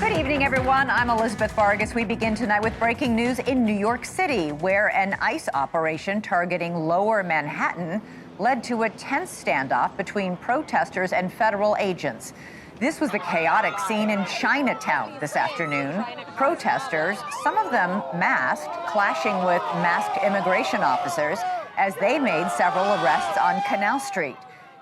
Good evening, everyone. I'm Elizabeth Vargas. We begin tonight with breaking news in New York City, where an ICE operation targeting Lower Manhattan led to a tense standoff between protesters and federal agents. This was the chaotic scene in Chinatown this afternoon. Protesters, some of them masked, clashing with masked immigration officers as they made several arrests on Canal Street.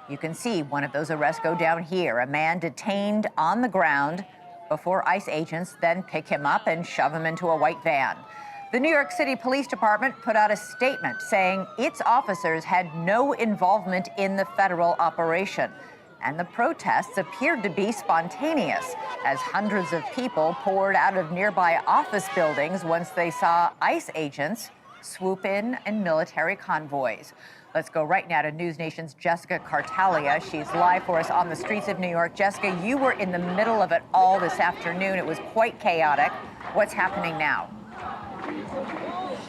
You can see one of those arrests go down here, a man detained on the ground before ICE agents then pick him up and shove him into a white van. The New York City Police Department put out a statement saying its officers had no involvement in the federal operation. And the protests appeared to be spontaneous as hundreds of people poured out of nearby office buildings once they saw ICE agents swoop in military convoys. Let's go right now to NewsNation's Jessica Cartalia. She's live for us on the streets of New York. Jessica, you were in the middle of it all this afternoon. It was quite chaotic. What's happening now?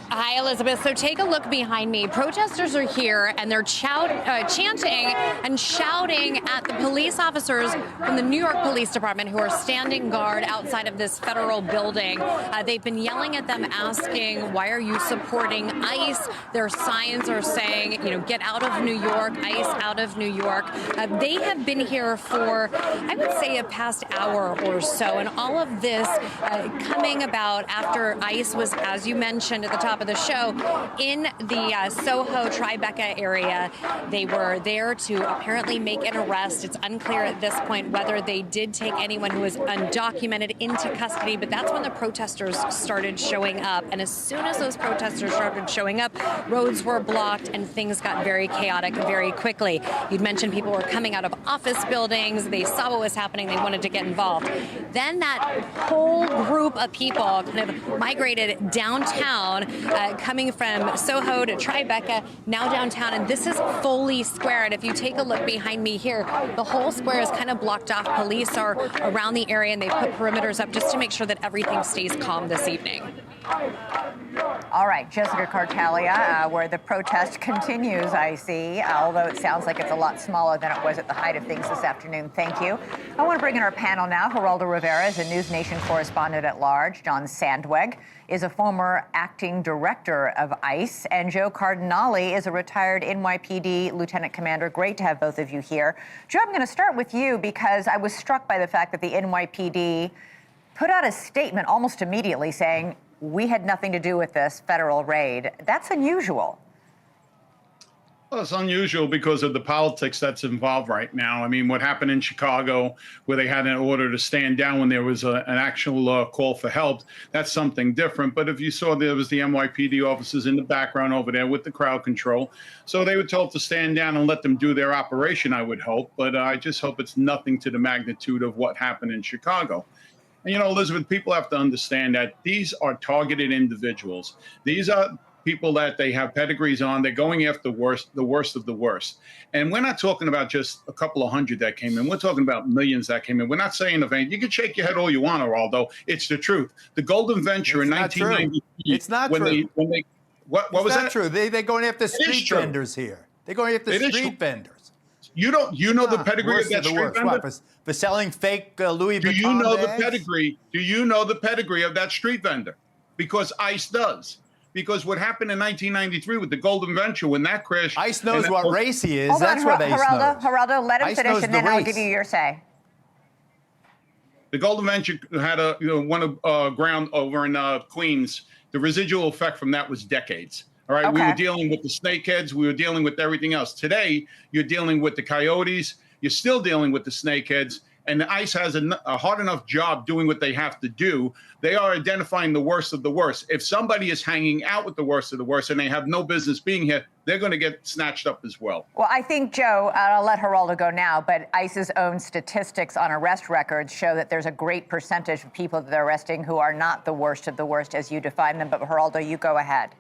Hi, Elizabeth. So take a look behind me. Protesters are here, and they're chanting and shouting at the police officers from the New York Police Department who are standing guard outside of this federal building. They've been yelling at them, asking, why are you supporting ICE? Their signs are saying, get out of New York, ICE out of New York. They have been here for, I would say, a past hour or so, and all of this coming about after ICE was, as you mentioned at the top of the show, in the Soho Tribeca area. They were there to apparently make an arrest. It's unclear at this point whether they did take anyone who was undocumented into custody, but that's when the protesters started showing up. And as soon as those protesters started showing up, roads were blocked and things got very chaotic very quickly. You'd mentioned people were coming out of office buildings. They saw what was happening. They wanted to get involved. Then that whole group of people kind of migrated downtown, coming from Soho to Tribeca, now downtown, and this is fully square. And if you take a look behind me here, the whole square is kind of blocked off. Police are around the area, and they put perimeters up just to make sure that everything stays calm this evening. All right, Jessica Cartalia, where the protest continues, I see, although it sounds like it's a lot smaller than it was at the height of things this afternoon. Thank you. I want to bring in our panel now. Geraldo Rivera is a NewsNation correspondent at large. John Sandweg is a former acting director of ICE. And Joe Cardinale is a retired NYPD lieutenant commander. Great to have both of you here. Joe, I'm going to start with you because I was struck by the fact that the NYPD put out a statement almost immediately saying, we had nothing to do with this federal raid. That's unusual. Well, it's unusual because of the politics that's involved right now. I mean, what happened in Chicago, where they had an order to stand down when there was an actual call for help, that's something different. But if you saw, there was the NYPD officers in the background over there with the crowd control. So they were told to stand down and let them do their operation, I would hope. But I just hope it's nothing to the magnitude of what happened in Chicago. And, Elizabeth, people have to understand that these are targeted individuals. These are people that they have pedigrees on. They're going after the worst of the worst. And we're not talking about just a couple of hundred that came in. We're talking about millions that came in. We're not saying anything. You can shake your head all you want, Geraldo. It's the truth. The Golden Venture in 1993. It's not true. What was that? It's not true. They're going after street vendors here. They're going after street vendors. You know the pedigree of that street vendor? What, for selling fake Louis Vuitton Do you know bags? the pedigree? Do you know the pedigree of that street vendor? Because ICE does. Because what happened in 1993 with the Golden Venture, when that crashed... ICE knows what race he is. Hold That's on, what ICE knows. Geraldo, let him ICE finish, knows and then the I'll race. give you your say. The Golden Venture had one ground over in Queens. The residual effect from that was decades. All right, Okay. We were dealing with the snakeheads. We were dealing with everything else. Today, you're dealing with the coyotes. You're still dealing with the snakeheads. And the ICE has a hard enough job doing what they have to do. They are identifying the worst of the worst. If somebody is hanging out with the worst of the worst and they have no business being here, they're going to get snatched up as well. Well, I think, Joe, I'll let Geraldo go now, but ICE's own statistics on arrest records show that there's a great percentage of people that they're arresting who are not the worst of the worst as you define them. But Geraldo, you go ahead.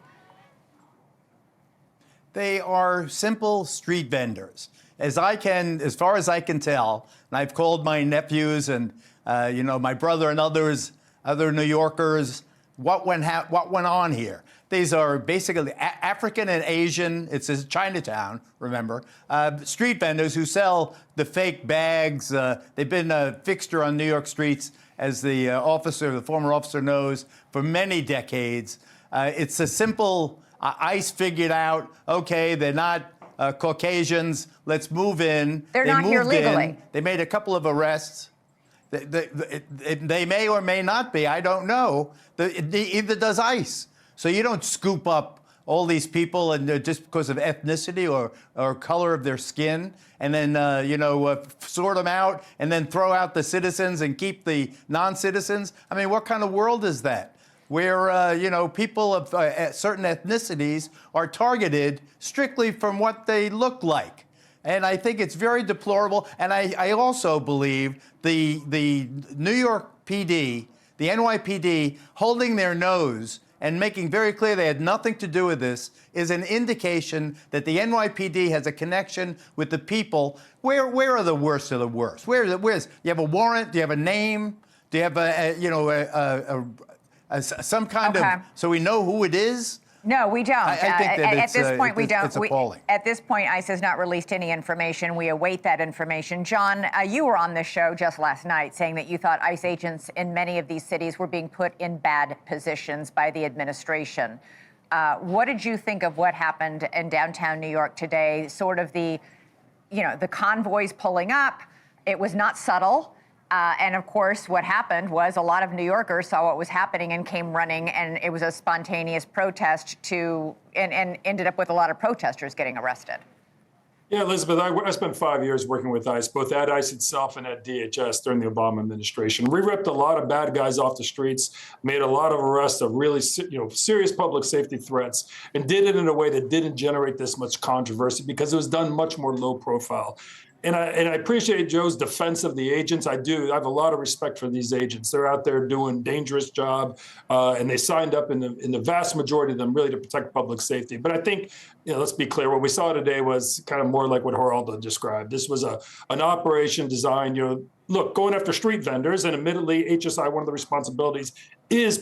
They are simple street vendors. As far as I can tell, and I've called my nephews and my brother and other New Yorkers what went on here. These are basically African and Asian, it's a Chinatown, remember, street vendors who sell the fake bags. They've been a fixture on New York streets, as the former officer knows, for many decades. It's a simple, ICE figured out, okay, they're not Caucasians, let's move in. They're not here legally. They made a couple of arrests. They may or may not be, I don't know. Either does ICE. So you don't scoop up all these people and just because of ethnicity or color of their skin, and then sort them out and then throw out the citizens and keep the non-citizens. I mean, what kind of world is that? Where people of certain ethnicities are targeted strictly from what they look like. And I think it's very deplorable. And I also believe the New York PD, the NYPD, holding their nose and making very clear they had nothing to do with this is an indication that the NYPD has a connection with the people. Where are the worst of the worst? Where's do you have a warrant? Do you have a name? Do you have some kind of, so we know who it is? No, we don't. I think that at this point, we don't. It's appalling. At this point, ICE has not released any information. We await that information. John, you were on this show just last night saying that you thought ICE agents in many of these cities were being put in bad positions by the administration. What did you think of what happened in downtown New York today? Sort of the convoys pulling up. It was not subtle. And of course, what happened was a lot of New Yorkers saw what was happening and came running, and it was a spontaneous protest and ended up with a lot of protesters getting arrested. Yeah, Elizabeth, I spent 5 years working with ICE, both at ICE itself and at DHS during the Obama administration. We ripped a lot of bad guys off the streets, made a lot of arrests of really serious public safety threats, and did it in a way that didn't generate this much controversy because it was done much more low profile. And I appreciate Joe's defense of the agents. I do. I have a lot of respect for these agents. They're out there doing a dangerous job, and they signed up in the vast majority of them really to protect public safety. But I think, let's be clear, what we saw today was kind of more like what Geraldo described. This was an operation designed, look, going after street vendors, and admittedly, HSI, one of the responsibilities is,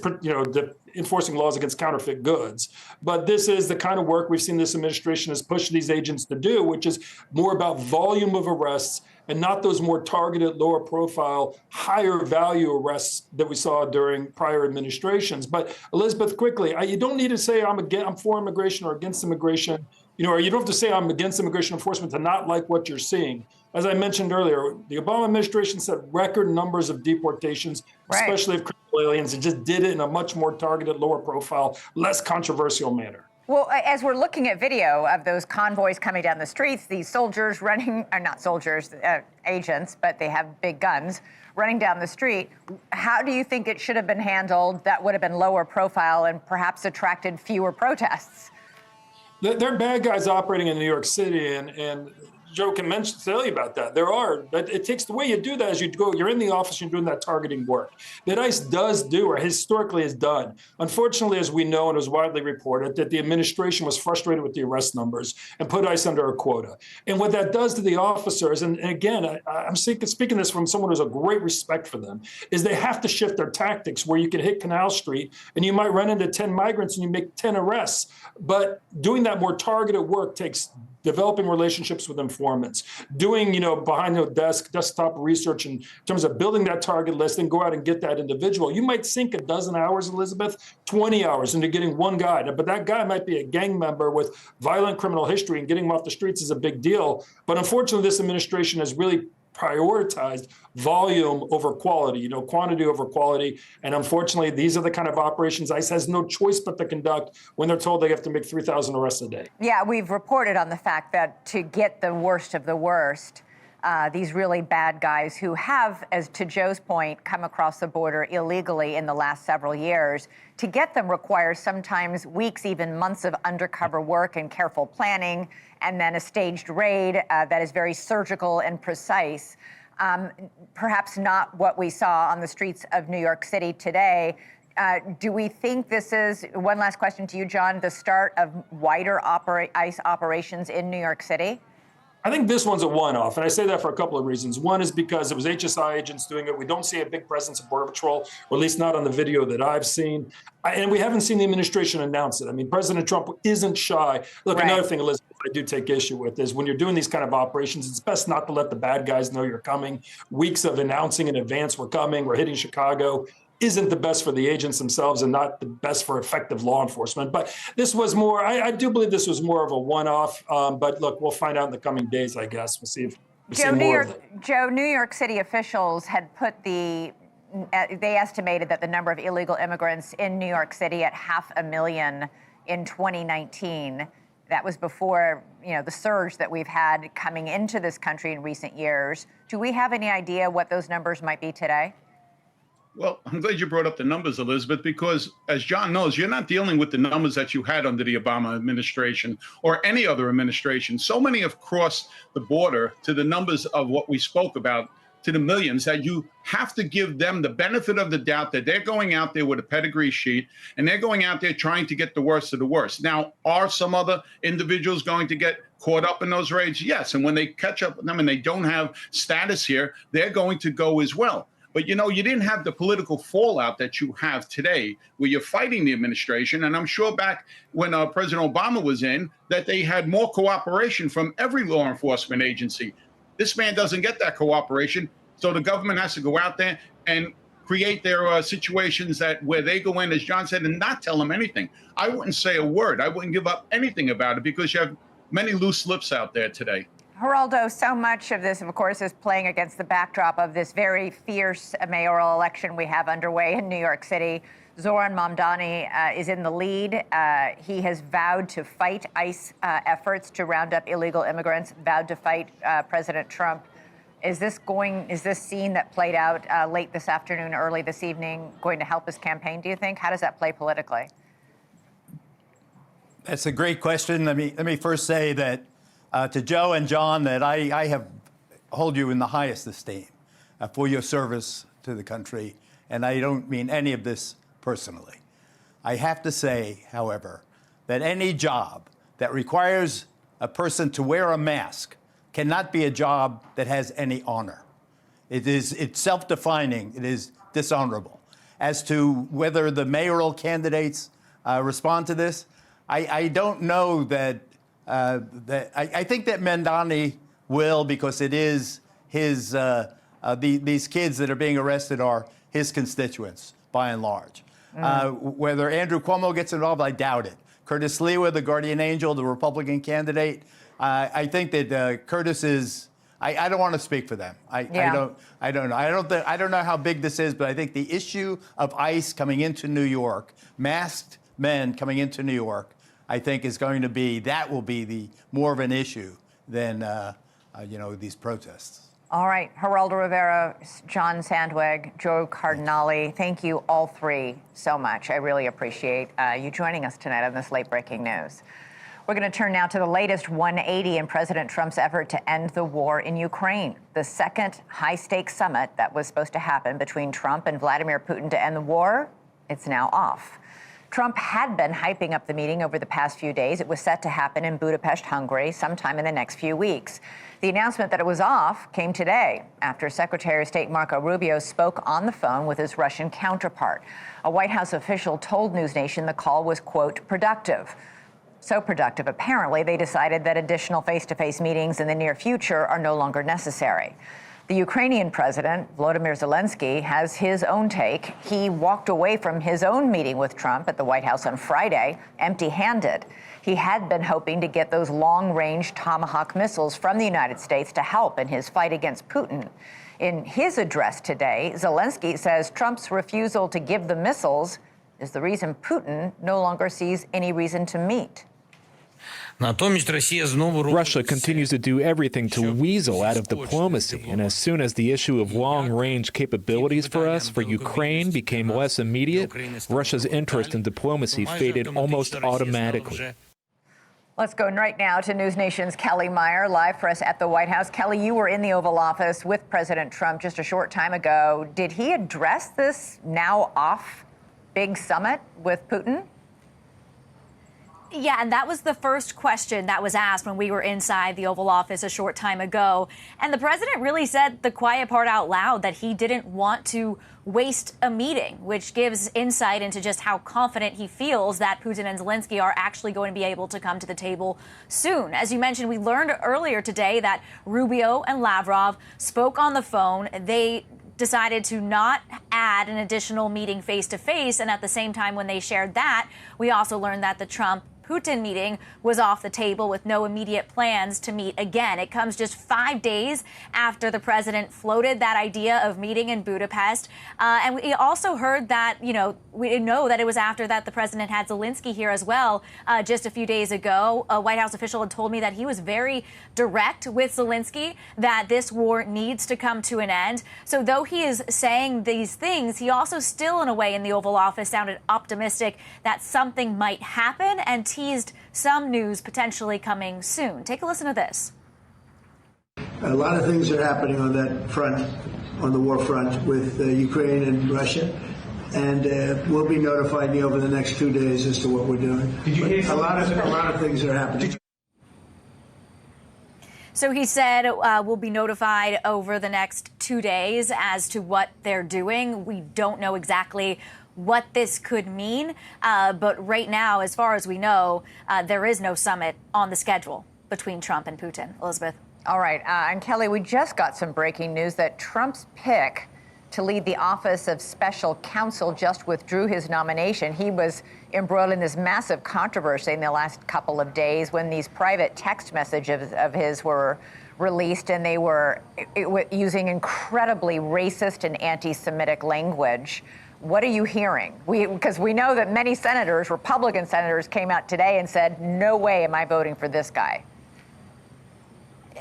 enforcing laws against counterfeit goods. But this is the kind of work we've seen this administration has pushed these agents to do, which is more about volume of arrests and not those more targeted, lower profile, higher value arrests that we saw during prior administrations. But Elizabeth, quickly, you don't need to say I'm for immigration or against immigration, or you don't have to say I'm against immigration enforcement to not like what you're seeing. As I mentioned earlier, the Obama administration set record numbers of deportations, especially of criminal aliens. It just did it in a much more targeted, lower profile, less controversial manner. Well, as we're looking at video of those convoys coming down the streets, these soldiers running, or not soldiers, agents, but they have big guns, running down the street, how do you think it should have been handled that would have been lower profile and perhaps attracted fewer protests? They're bad guys operating in New York City, and Joe can tell you about that. But it takes, the way you do that is you're in the office, you're doing that targeting work that ICE does do, or historically has done. Unfortunately, as we know, and it was widely reported, that the administration was frustrated with the arrest numbers and put ICE under a quota. And what that does to the officers, and again, I'm speaking this from someone who has a great respect for them, is they have to shift their tactics where you can hit Canal Street and you might run into 10 migrants and you make 10 arrests. But doing that more targeted work takes developing relationships with informants, doing, behind the desktop research in terms of building that target list and go out and get that individual. You might sink a dozen hours, Elizabeth, 20 hours into getting one guy, but that guy might be a gang member with violent criminal history, and getting him off the streets is a big deal. But unfortunately, this administration has really prioritized volume over quality, quantity over quality. And unfortunately, these are the kind of operations ICE has no choice but to conduct when they're told they have to make 3,000 arrests a day. Yeah, we've reported on the fact that to get the worst of the worst, these really bad guys who have, as to Joe's point, come across the border illegally in the last several years, to get them requires sometimes weeks, even months of undercover work and careful planning, and then a staged raid that is very surgical and precise. Perhaps not what we saw on the streets of New York City today. Do we think this is, one last question to you, John, the start of wider ICE operations in New York City? I think this one's a one-off, and I say that for a couple of reasons. One is because it was HSI agents doing it. We don't see a big presence of Border Patrol, or at least not on the video that I've seen. And we haven't seen the administration announce it. I mean, President Trump isn't shy. Look, Right. Another thing, Elizabeth, I do take issue with is when you're doing these kind of operations, it's best not to let the bad guys know you're coming. Weeks of announcing in advance we're coming, we're hitting Chicago, isn't the best for the agents themselves and not the best for effective law enforcement. But this was more, I do believe this was more of a one-off. But look, we'll find out in the coming days, I guess. We'll see if we see more of it. Joe, New York City officials had put they estimated that the number of illegal immigrants in New York City at 500,000 in 2019. That was before, the surge that we've had coming into this country in recent years. Do we have any idea what those numbers might be today? Well, I'm glad you brought up the numbers, Elizabeth, because as John knows, you're not dealing with the numbers that you had under the Obama administration or any other administration. So many have crossed the border to the numbers of what we spoke about, to the millions, that you have to give them the benefit of the doubt that they're going out there with a pedigree sheet and they're going out there trying to get the worst of the worst. Now, are some other individuals going to get caught up in those raids? Yes. And when they catch up with them and they don't have status here, they're going to go as well. But, you didn't have the political fallout that you have today where you're fighting the administration. And I'm sure back when President Obama was in, that they had more cooperation from every law enforcement agency. This man doesn't get that cooperation. So the government has to go out there and create their situations where they go in, as John said, and not tell them anything. I wouldn't say a word. I wouldn't give up anything about it because you have many loose lips out there today. Geraldo, so much of this, of course, is playing against the backdrop of this very fierce mayoral election we have underway in New York City. Zoran Mamdani is in the lead. He has vowed to fight ICE efforts to round up illegal immigrants, vowed to fight President Trump. Is this scene that played out late this afternoon, early this evening, going to help his campaign, do you think? How does that play politically? That's a great question. Let me first say that to Joe and John that I hold you in the highest esteem for your service to the country, and I don't mean any of this personally. I have to say, however, that any job that requires a person to wear a mask cannot be a job that has any honor. It's self-defining. It is dishonorable. As to whether the mayoral candidates respond to this, I don't know that. I think that Mamdani will, because it is his. These kids that are being arrested are his constituents, by and large. Whether Andrew Cuomo gets involved, I doubt it. Curtis Lewa, the guardian angel, the Republican candidate, I think that Curtis is. I don't want to speak for them. I don't know. I don't know how big this is, but I think the issue of ICE coming into New York, masked men coming into New York, I think will be the more of an issue than these protests. All right, Geraldo Rivera, John Sandweg, Joe Cardinale, thank you all three so much. I really appreciate you joining us tonight on this late-breaking news. We're going to turn now to the latest 180 in President Trump's effort to end the war in Ukraine. The second high-stakes summit that was supposed to happen between Trump and Vladimir Putin to end the war, it's now off. Trump had been hyping up the meeting over the past few days. It was set to happen in Budapest, Hungary, sometime in the next few weeks. The announcement that it was off came today after Secretary of State Marco Rubio spoke on the phone with his Russian counterpart. A White House official told NewsNation the call was, quote, productive. So productive, apparently, they decided that additional face-to-face meetings in the near future are no longer necessary. The Ukrainian President, Volodymyr Zelenskyy, has his own take. He walked away from his own meeting with Trump at the White House on Friday, empty-handed. He had been hoping to get those long-range Tomahawk missiles from the United States to help in his fight against Putin. In his address today, Zelenskyy says Trump's refusal to give the missiles is the reason Putin no longer sees any reason to meet. Russia continues to do everything to weasel out of diplomacy, and as soon as the issue of long-range capabilities for us, for Ukraine, became less immediate, Russia's interest in diplomacy faded almost automatically. Let's go right now to NewsNation's Kelly Meyer, live for us at the White House. Kelly, you were in the Oval Office with President Trump just a short time ago. Did he address this now off big summit with Putin? Yeah, and that was the first question that was asked when we were inside the Oval Office a short time ago. And the president really said the quiet part out loud, that he didn't want to waste a meeting, which gives insight into just how confident he feels that Putin and Zelenskyy are actually going to be able to come to the table soon. As you mentioned, we learned earlier today that Rubio and Lavrov spoke on the phone. They decided to not add an additional meeting face-to-face. And at the same time, when they shared that, we also learned that the Trump-Putin meeting was off the table with no immediate plans to meet again. It comes just 5 days after the president floated that idea of meeting in Budapest. And we also heard that, we know that it was after that the president had Zelenskyy here as well just a few days ago. A White House official had told me that he was very direct with Zelenskyy, that this war needs to come to an end. So though he is saying these things, he also still, in a way, in the Oval Office sounded optimistic that something might happen and teased some news potentially coming soon. Take a listen to this. A lot of things are happening on that front, on the war front with Ukraine and Russia. And we'll be notified over the next 2 days as to what we're doing. Did you hear a lot of things are happening. So he said we'll be notified over the next 2 days as to what they're doing. We don't know exactly what this could mean. But right now, as far as we know, there is no summit on the schedule between Trump and Putin. Elizabeth. All right. And Kelly, we just got some breaking news that Trump's pick to lead the office of special counsel just withdrew his nomination. He was embroiled in this massive controversy in the last couple of days when these private text messages of his were released, and they were using incredibly racist and anti-Semitic language. What are you hearing? Because we know that many senators, Republican senators, came out today and said, no way am I voting for this guy.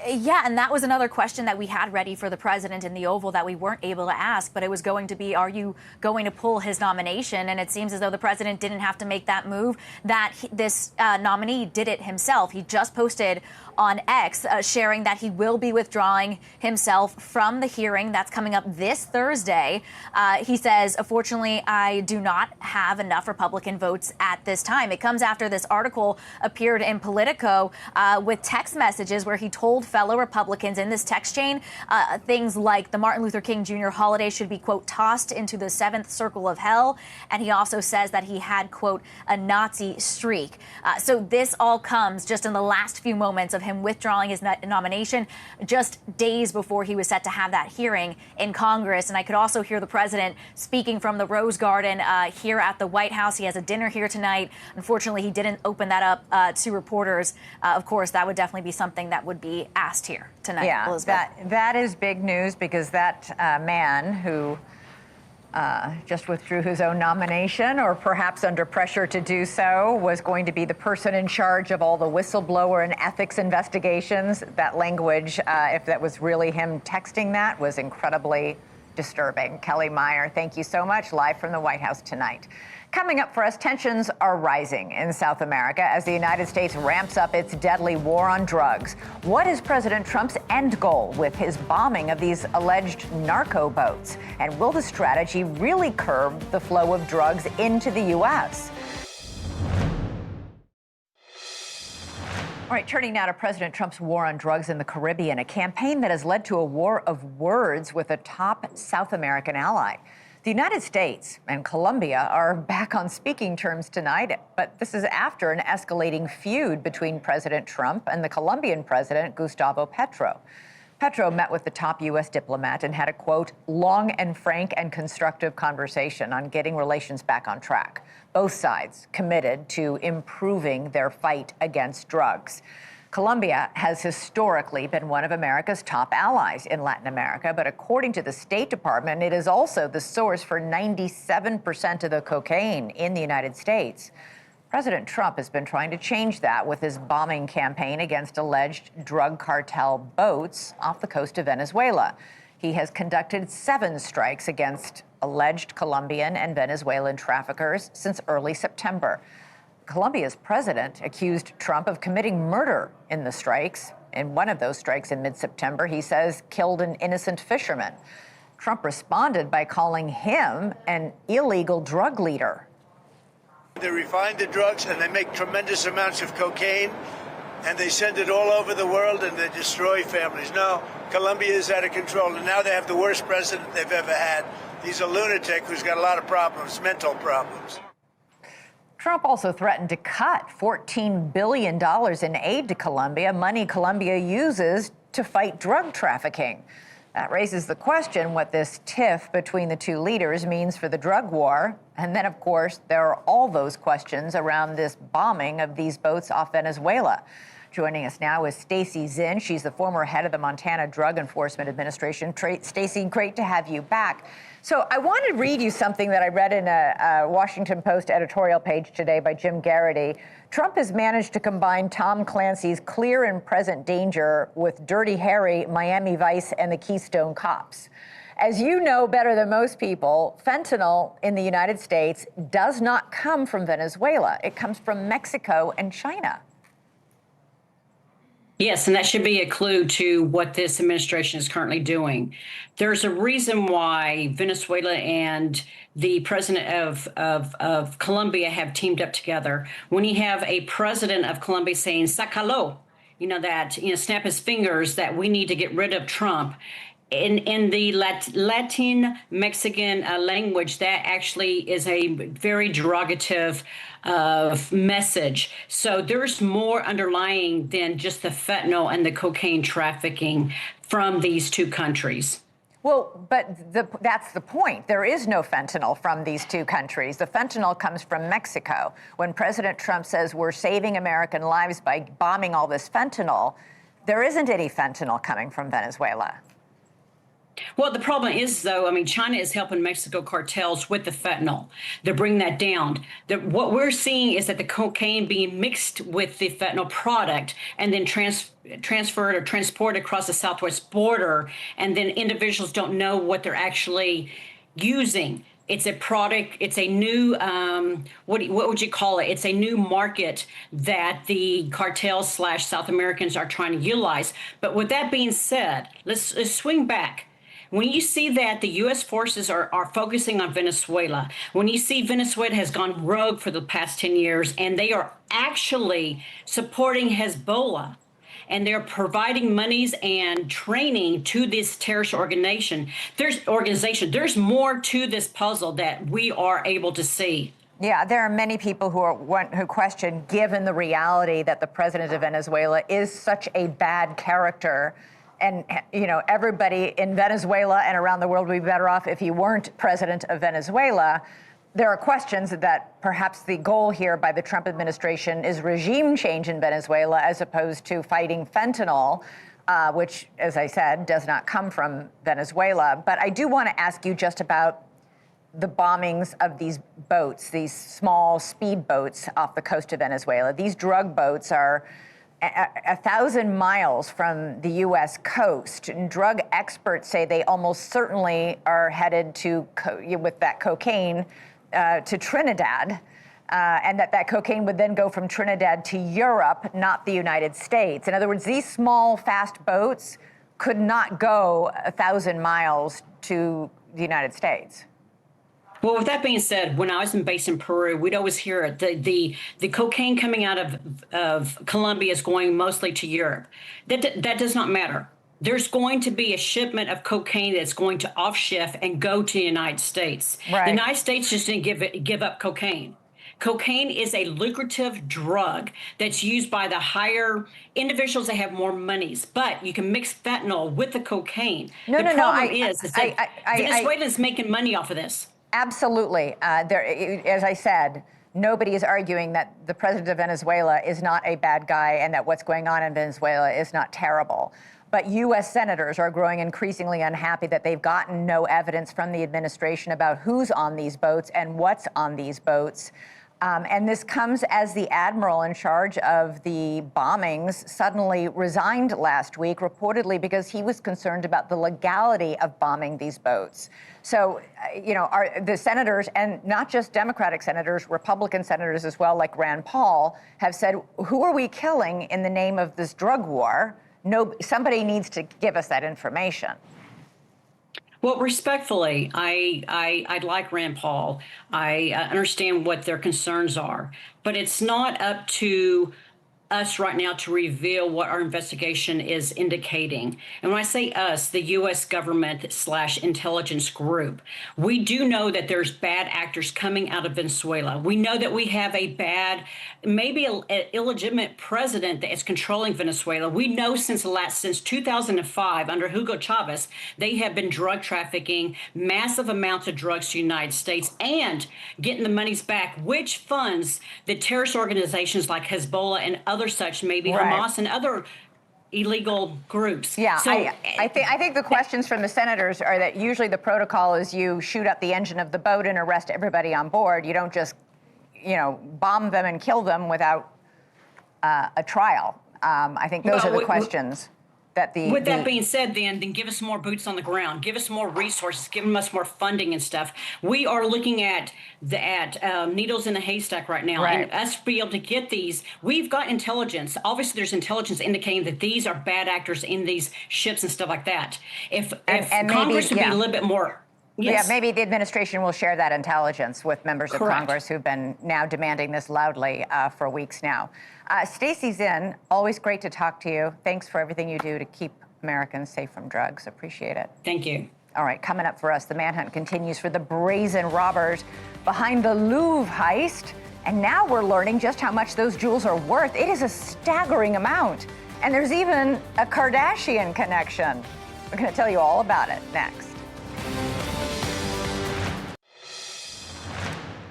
Yeah, and that was another question that we had ready for the president in the Oval that we weren't able to ask, but it was going to be, are you going to pull his nomination? And it seems as though the president didn't have to make that move, that this nominee did it himself. He just posted on X sharing that he will be withdrawing himself from the hearing that's coming up this Thursday. He says, unfortunately, I do not have enough Republican votes at this time. It comes after this article appeared in Politico with text messages where he told fellow Republicans in this text chain things like the Martin Luther King Jr. holiday should be, quote, tossed into the seventh circle of hell. And he also says that he had, quote, a Nazi streak. So this all comes just in the last few moments of him withdrawing his nomination, just days before he was set to have that hearing in Congress. And I could also hear the president speaking from the Rose Garden here at the White House. He has a dinner here tonight. Unfortunately, he didn't open that up to reporters. Of course, that would definitely be something that would be asked here tonight. Yeah, Elizabeth. that is big news, because that man who just withdrew his own nomination, or perhaps under pressure to do so, was going to be the person in charge of all the whistleblower and ethics investigations. That language, if that was really him texting that, was incredibly disturbing. Kelly Meyer, thank you so much, live from the White House tonight. Coming up for us, tensions are rising in South America as the United States ramps up its deadly war on drugs. What is President Trump's end goal with his bombing of these alleged narco boats? And will the strategy really curb the flow of drugs into the U.S.? All right, turning now to President Trump's war on drugs in the Caribbean, a campaign that has led to a war of words with a top South American ally. The United States and Colombia are back on speaking terms tonight, but this is after an escalating feud between President Trump and the Colombian president, Gustavo Petro. Petro met with the top U.S. diplomat and had a, quote, long and frank and constructive conversation on getting relations back on track. Both sides committed to improving their fight against drugs. Colombia has historically been one of America's top allies in Latin America, but according to the State Department, it is also the source for 97% of the cocaine in the United States. President Trump has been trying to change that with his bombing campaign against alleged drug cartel boats off the coast of Venezuela. He has conducted 7 strikes against alleged Colombian and Venezuelan traffickers since early September. Colombia's president accused Trump of committing murder in the strikes. In one of those strikes in mid-September, he says killed an innocent fisherman. Trump responded by calling him an illegal drug leader. They refine the drugs and they make tremendous amounts of cocaine and they send it all over the world and they destroy families. No, Colombia is out of control and now they have the worst president they've ever had. He's a lunatic who's got a lot of problems, mental problems. Trump also threatened to cut $14 billion in aid to Colombia, money Colombia uses to fight drug trafficking. That raises the question what this tiff between the two leaders means for the drug war. And then, of course, there are all those questions around this bombing of these boats off Venezuela. Joining us now is Stacey Zinn. She's the former head of the Montana Drug Enforcement Administration. Stacey, great to have you back. So I want to read you something that I read in a Washington Post editorial page today by Jim Garrity. Trump has managed to combine Tom Clancy's Clear and Present Danger with Dirty Harry, Miami Vice, and the Keystone Cops. As you know better than most people, fentanyl in the United States does not come from Venezuela. It comes from Mexico and China. Yes, and that should be a clue to what this administration is currently doing. There's a reason why Venezuela and the president of Colombia have teamed up together. When you have a president of Colombia saying, "Sácalo," snap his fingers, that we need to get rid of Trump. In the Latin Mexican language, that actually is a very derogative message. So there's more underlying than just the fentanyl and the cocaine trafficking from these two countries. Well, but that's the point. There is no fentanyl from these two countries. The fentanyl comes from Mexico. When President Trump says we're saving American lives by bombing all this fentanyl, there isn't any fentanyl coming from Venezuela. Well, the problem is, though, China is helping Mexico cartels with the fentanyl. They're bringing that down. What we're seeing is that the cocaine being mixed with the fentanyl product and then transferred or transported across the southwest border, and then individuals don't know what they're actually using. It's a product. It's a new, what would you call it? It's a new market that the cartels / South Americans are trying to utilize. But with that being said, let's swing back. When you see that the U.S. forces are focusing on Venezuela, when you see Venezuela has gone rogue for the past 10 years, and they are actually supporting Hezbollah, and they're providing monies and training to this terrorist organization, there's more to this puzzle that we are able to see. Yeah, there are many people who question, given the reality that the president of Venezuela is such a bad character, and, everybody in Venezuela and around the world would be better off if he weren't president of Venezuela. There are questions that perhaps the goal here by the Trump administration is regime change in Venezuela as opposed to fighting fentanyl, which, as I said, does not come from Venezuela. But I do want to ask you just about the bombings of these boats, these small speed boats off the coast of Venezuela. These drug boats are 1,000 miles from the U.S. coast. And drug experts say they almost certainly are headed with that cocaine to Trinidad, and that cocaine would then go from Trinidad to Europe, not the United States. In other words, these small, fast boats could not go 1,000 miles to the United States. Well, with that being said, when I was based in Peru, we'd always hear the cocaine coming out of Colombia is going mostly to Europe. That does not matter. There's going to be a shipment of cocaine that's going to off-shift and go to the United States. Right. The United States just didn't give up cocaine. Cocaine is a lucrative drug that's used by the higher individuals that have more monies. But you can mix fentanyl with the cocaine. The problem is that Venezuelans making money off of this. Absolutely. As I said, nobody is arguing that the president of Venezuela is not a bad guy and that what's going on in Venezuela is not terrible. But U.S. senators are growing increasingly unhappy that they've gotten no evidence from the administration about who's on these boats and what's on these boats. And this comes as the admiral in charge of the bombings suddenly resigned last week, reportedly because he was concerned about the legality of bombing these boats. So, the senators, and not just Democratic senators, Republican senators as well, like Rand Paul, have said, who are we killing in the name of this drug war? Somebody needs to give us that information. Well, respectfully, I like Rand Paul. I understand what their concerns are, but it's not up to us right now to reveal what our investigation is indicating. And when I say us, the U.S. government / intelligence group, we do know that there's bad actors coming out of Venezuela. We know that we have a bad, maybe an illegitimate president that is controlling Venezuela. We know since 2005, under Hugo Chavez, they have been drug trafficking massive amounts of drugs to the United States and getting the monies back, which funds the terrorist organizations like Hezbollah and other such, maybe Right. Hamas and other illegal groups. Yeah, So I think the questions from the senators are that usually the protocol is you shoot up the engine of the boat and arrest everybody on board. You don't just, bomb them and kill them without a trial. I think those are the questions. With that being said, then give us more boots on the ground. Give us more resources. Give us more funding and stuff. We are looking at needles in a haystack right now, Right. and us be able to get these. We've got intelligence. Obviously, there's intelligence indicating that these are bad actors in these ships and stuff like that. If and Congress maybe, would be a little bit more. Yes. Yeah, maybe the administration will share that intelligence with members of Correct. Congress who've been now demanding this loudly for weeks now. Stacey's in. Always great to talk to you. Thanks for everything you do to keep Americans safe from drugs. Appreciate it. Thank you. All right, coming up for us, the manhunt continues for the brazen robbers behind the Louvre heist. And now we're learning just how much those jewels are worth. It is a staggering amount. And there's even a Kardashian connection. We're going to tell you all about it next.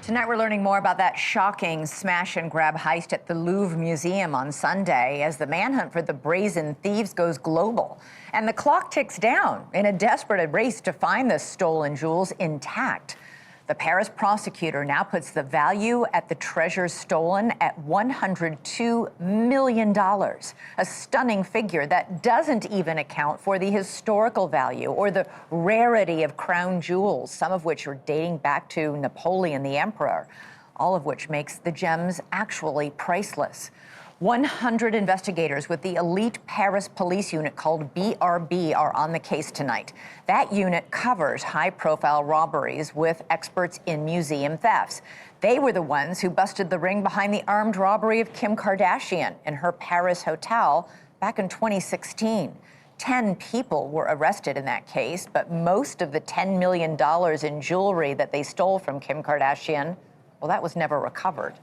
Tonight, we're learning more about that shocking smash and grab heist at the Louvre Museum on Sunday as the manhunt for the brazen thieves goes global. And the clock ticks down in a desperate race to find the stolen jewels intact. The Paris prosecutor now puts the value at the treasures stolen at $102 million, a stunning figure that doesn't even account for the historical value or the rarity of crown jewels, some of which are dating back to Napoleon the Emperor, all of which makes the gems actually priceless. 100 investigators with the elite Paris police unit called BRB are on the case tonight. That unit covers high-profile robberies with experts in museum thefts. They were the ones who busted the ring behind the armed robbery of Kim Kardashian in her Paris hotel back in 2016. 10 people were arrested in that case, but most of the $10 million in jewelry that they stole from Kim Kardashian, well, that was never recovered.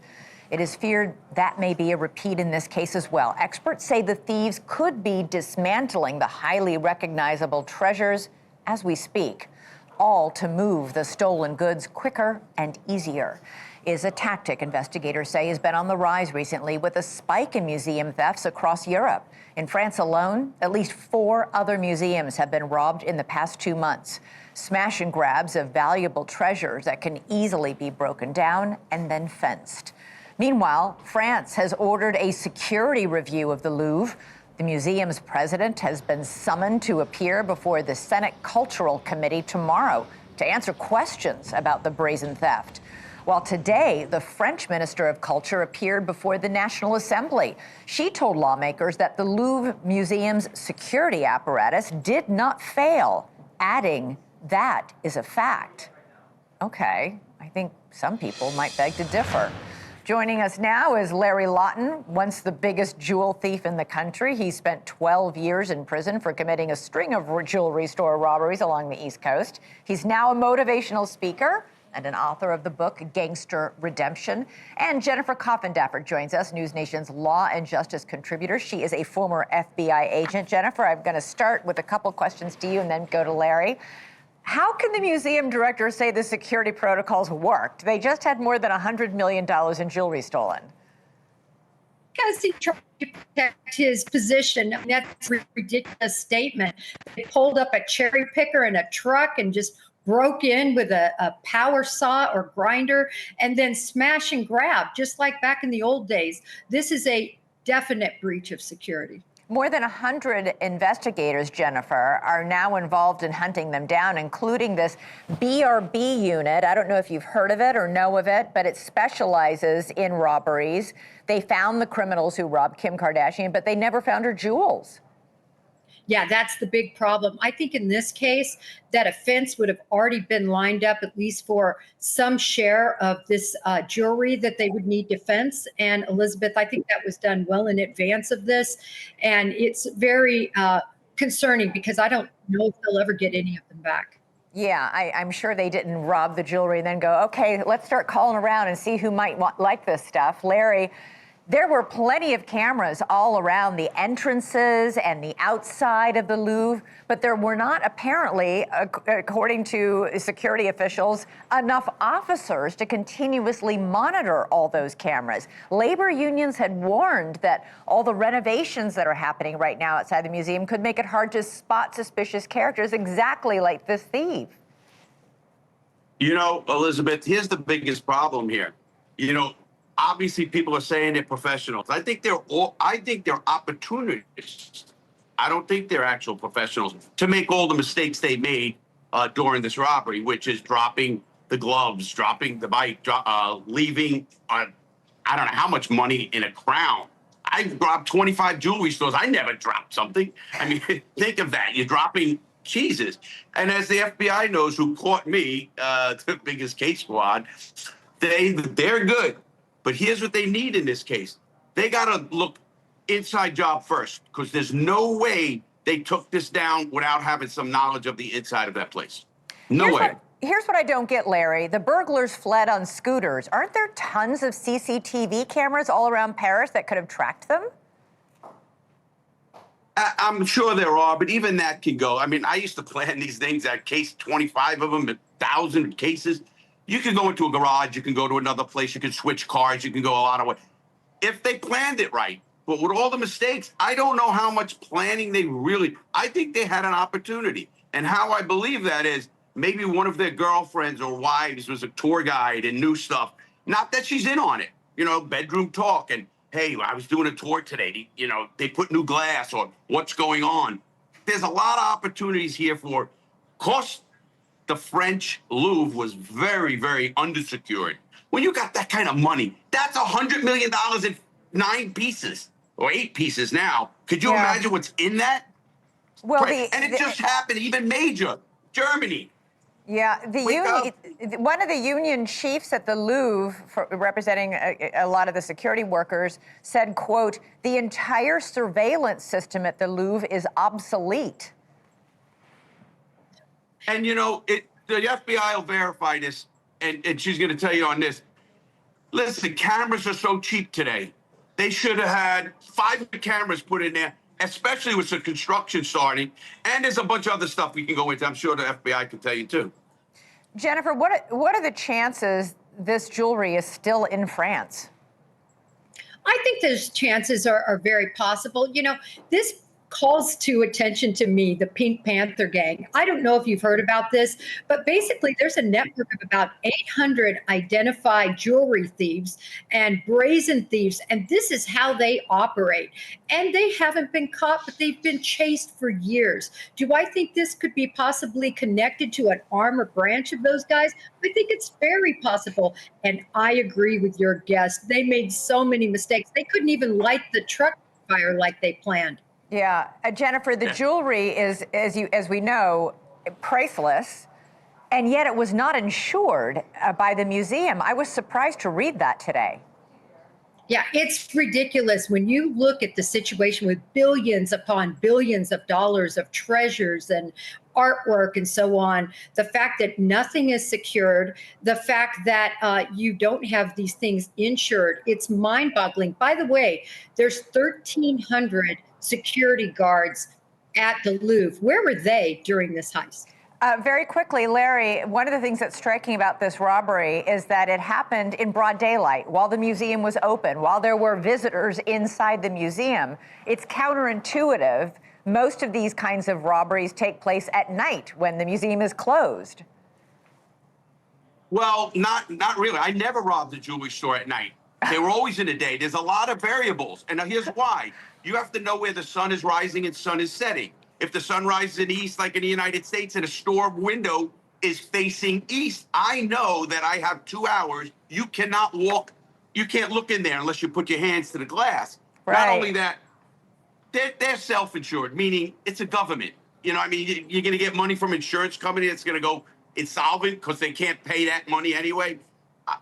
It is feared that may be a repeat in this case as well. Experts say the thieves could be dismantling the highly recognizable treasures as we speak, all to move the stolen goods quicker and easier. Is a tactic investigators say has been on the rise recently with a spike in museum thefts across Europe. In France alone, at least 4 other museums have been robbed in the past 2 months. Smash and grabs of valuable treasures that can easily be broken down and then fenced. Meanwhile, France has ordered a security review of the Louvre. The museum's president has been summoned to appear before the Senate Cultural Committee tomorrow to answer questions about the brazen theft. While today, the French Minister of Culture appeared before the National Assembly. She told lawmakers that the Louvre Museum's security apparatus did not fail, adding, "That is a fact." Okay, I think some people might beg to differ. Joining us now is Larry Lawton, once the biggest jewel thief in the country. He spent 12 years in prison for committing a string of jewelry store robberies along the East Coast. He's now a motivational speaker and an author of the book Gangster Redemption. And Jennifer Coffindaffer joins us, NewsNation's law and justice contributor. She is a former FBI agent. Jennifer, I'm going to start with a couple questions to you and then go to Larry. How can the museum director say the security protocols worked? They just had more than $100 million in jewelry stolen. Because he tried to protect his position. I mean, that's a ridiculous statement. They pulled up a cherry picker in a truck and just broke in with a power saw or grinder and then smash and grab, just like back in the old days. This is a definite breach of security. More than 100 investigators, Jennifer, are now involved in hunting them down, including this BRB unit. I don't know if you've heard of it or know of it, but it specializes in robberies. They found the criminals who robbed Kim Kardashian, but they never found her jewels. Yeah, that's the big problem. I think in this case, that offense would have already been lined up, at least for some share of this jewelry that they would need defense. And Elizabeth, I think that was done well in advance of this. And it's very concerning because I don't know if they'll ever get any of them back. Yeah, I'm sure they didn't rob the jewelry and then go, okay, let's start calling around and see who might like this stuff. Larry, there were plenty of cameras all around the entrances and the outside of the Louvre, but there were not apparently, according to security officials, enough officers to continuously monitor all those cameras. Labor unions had warned that all the renovations that are happening right now outside the museum could make it hard to spot suspicious characters, exactly like this thief. You know, Elizabeth, here's the biggest problem here. You know, obviously, people are saying they're professionals. I think they're opportunists. I don't think they're actual professionals to make all the mistakes they made during this robbery, which is dropping the gloves, dropping the bike, leaving, I don't know how much money in a crown. I've robbed 25 jewelry stores. I never dropped something. I mean, think of that. You're dropping cheeses. And as the FBI knows, who caught me, the biggest case squad, they're good. But here's what they need in this case. They got to look inside job first, because there's no way they took this down without having some knowledge of the inside of that place. No way. Here's what I don't get, Larry. The burglars fled on scooters. Aren't there tons of CCTV cameras all around Paris that could have tracked them? I'm sure there are, but even that can go. I mean, I used to plan these things at case 25 of them, 1,000 cases. You can go into a garage, you can go to another place, you can switch cars, you can go a lot of ways. If they planned it right, but with all the mistakes, I don't know how much planning I think they had an opportunity. And how I believe that is maybe one of their girlfriends or wives was a tour guide and knew stuff. Not that she's in on it, you know, bedroom talk. And hey, I was doing a tour today, you know, they put new glass or what's going on. There's a lot of opportunities here for cost. The French Louvre was very, very undersecured. When you got that kind of money, that's $100 million in 9 pieces or 8 pieces now. Could you imagine what's in that? Well, and it just happened, even major. Germany. Yeah, one of the union chiefs at the Louvre, representing a lot of the security workers, said, quote, "The entire surveillance system at the Louvre is obsolete." And, you know, the FBI will verify this, and she's going to tell you on this. Listen, cameras are so cheap today. They should have had 5 cameras put in there, especially with the construction starting. And there's a bunch of other stuff we can go into. I'm sure the FBI can tell you, too. Jennifer, what are the chances this jewelry is still in France? I think those chances are very possible. You know, this calls to attention to me, the Pink Panther gang. I don't know if you've heard about this, but basically there's a network of about 800 identified jewelry thieves and brazen thieves, and this is how they operate. And they haven't been caught, but they've been chased for years. Do I think this could be possibly connected to an arm or branch of those guys? I think it's very possible. And I agree with your guest. They made so many mistakes. They couldn't even light the truck fire like they planned. Yeah, Jennifer, the jewelry is, as we know, priceless, and yet it was not insured by the museum. I was surprised to read that today. Yeah, it's ridiculous when you look at the situation with billions upon billions of dollars of treasures and artwork and so on. The fact that nothing is secured, the fact that you don't have these things insured, it's mind-boggling. By the way, there's 1,300 security guards at the Louvre. Where were they during this heist? Very quickly, Larry, one of the things that's striking about this robbery is that it happened in broad daylight while the museum was open, while there were visitors inside the museum. It's counterintuitive. Most of these kinds of robberies take place at night when the museum is closed. Well, not really. I never robbed a jewelry store at night. They were always in the day. There's a lot of variables. And here's why. You have to know where the sun is rising and sun is setting. If the sun rises in the east, like in the United States, and a store window is facing east, I know that I have 2 hours. You cannot walk. You can't look in there unless you put your hands to the glass. Right. Not only that, they're self-insured, meaning it's a government. You know, I mean, you're going to get money from insurance company that's going to go insolvent because they can't pay that money anyway.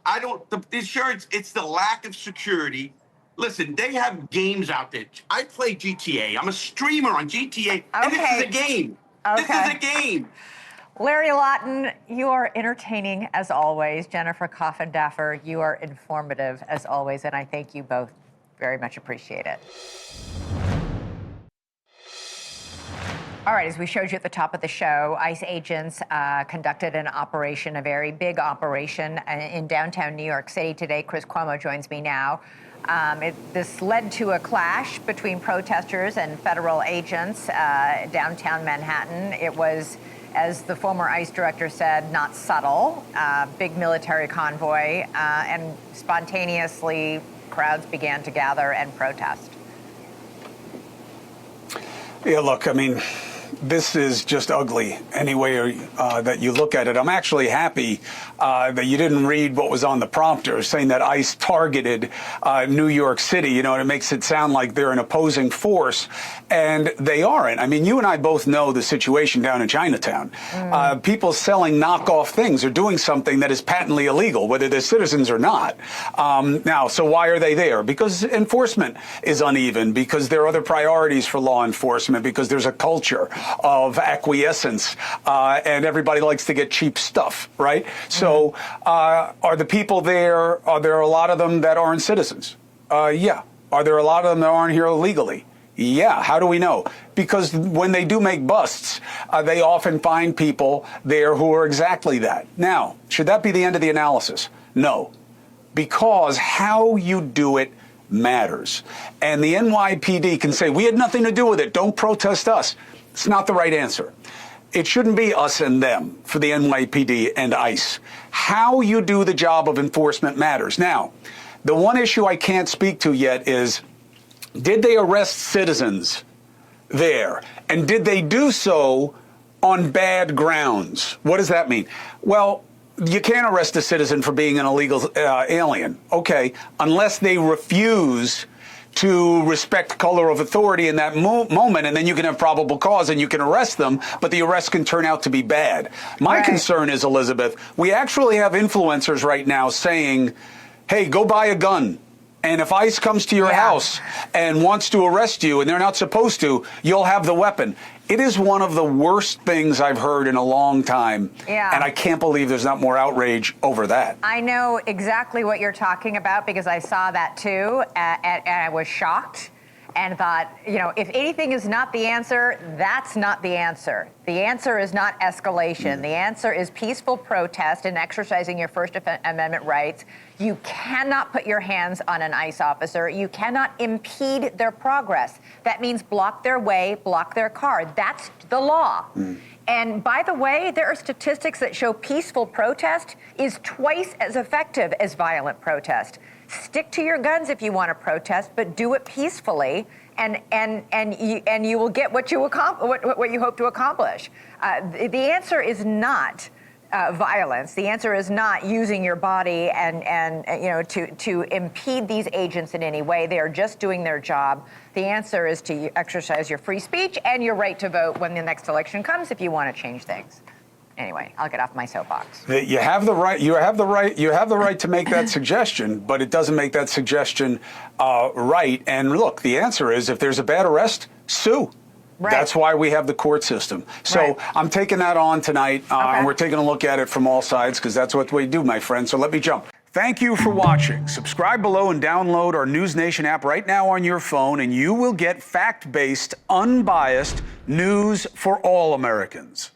The insurance, it's the lack of security. Listen, they have games out there. I play GTA. I'm a streamer on GTA, and this is a game. Okay. This is a game. Larry Lawton, you are entertaining as always. Jennifer Coffindaffer, you are informative as always, and I thank you both. Very much appreciate it. All right, as we showed you at the top of the show, ICE agents conducted an operation, a very big operation in downtown New York City today. Chris Cuomo joins me now. This led to a clash between protesters and federal agents downtown Manhattan. It was, as the former ICE director said, not subtle. Big military convoy, and spontaneously crowds began to gather and protest. Yeah, look, I mean, this is just ugly any way that you look at it. I'm actually happy that you didn't read what was on the prompter saying that ICE targeted New York City. You know, and it makes it sound like they're an opposing force, and they aren't. I mean, you and I both know the situation down in Chinatown. People selling knockoff things are doing something that is patently illegal, whether they're citizens or not. Now, so why are they there? Because enforcement is uneven, because there are other priorities for law enforcement, because there's a culture of acquiescence, and everybody likes to get cheap stuff, right? So are the people there, are there a lot of them that aren't citizens? Yeah. Are there a lot of them that aren't here illegally? Yeah. How do we know? Because when they do make busts, they often find people there who are exactly that. Now, should that be the end of the analysis? No. Because how you do it matters. And the NYPD can say, we had nothing to do with it. Don't protest us. It's not the right answer. It shouldn't be us and them for the NYPD and ICE. How you do the job of enforcement matters. Now, the one issue I can't speak to yet is, did they arrest citizens there? And did they do so on bad grounds? What does that mean? Well, you can't arrest a citizen for being an illegal alien, okay, unless they refuse to respect color of authority in that moment, and then you can have probable cause and you can arrest them, but the arrest can turn out to be bad. My concern is, Elizabeth, we actually have influencers right now saying, hey, go buy a gun. And if ICE comes to your house and wants to arrest you and they're not supposed to, you'll have the weapon. It is one of the worst things I've heard in a long time. Yeah. And I can't believe there's not more outrage over that. I know exactly what you're talking about because I saw that too, and I was shocked and thought, you know, if anything is not the answer, that's not the answer. The answer is not escalation. The answer is peaceful protest and exercising your First Amendment rights. You cannot put your hands on an ICE officer. You cannot impede their progress. That means block their way, block their car. That's the law. And by the way, there are statistics that show peaceful protest is twice as effective as violent protest. Stick to your guns if you want to protest, but do it peacefully, and you will get what you hope to accomplish. The answer is not violence. The answer is not using your body and you know to impede these agents in any way. They are just doing their job. The answer is to exercise your free speech and your right to vote when the next election comes if you want to change things. Anyway, I'll get off my soapbox. You have the right. You have the right. You have the right to make that suggestion, but it doesn't make that suggestion right. And look, the answer is if there's a bad arrest, sue. Right. That's why we have the court system. So I'm taking that on tonight, and we're taking a look at it from all sides because that's what we do, my friend. So let me jump. Thank you for watching. Subscribe below and download our NewsNation app right now on your phone, and you will get fact-based, unbiased news for all Americans.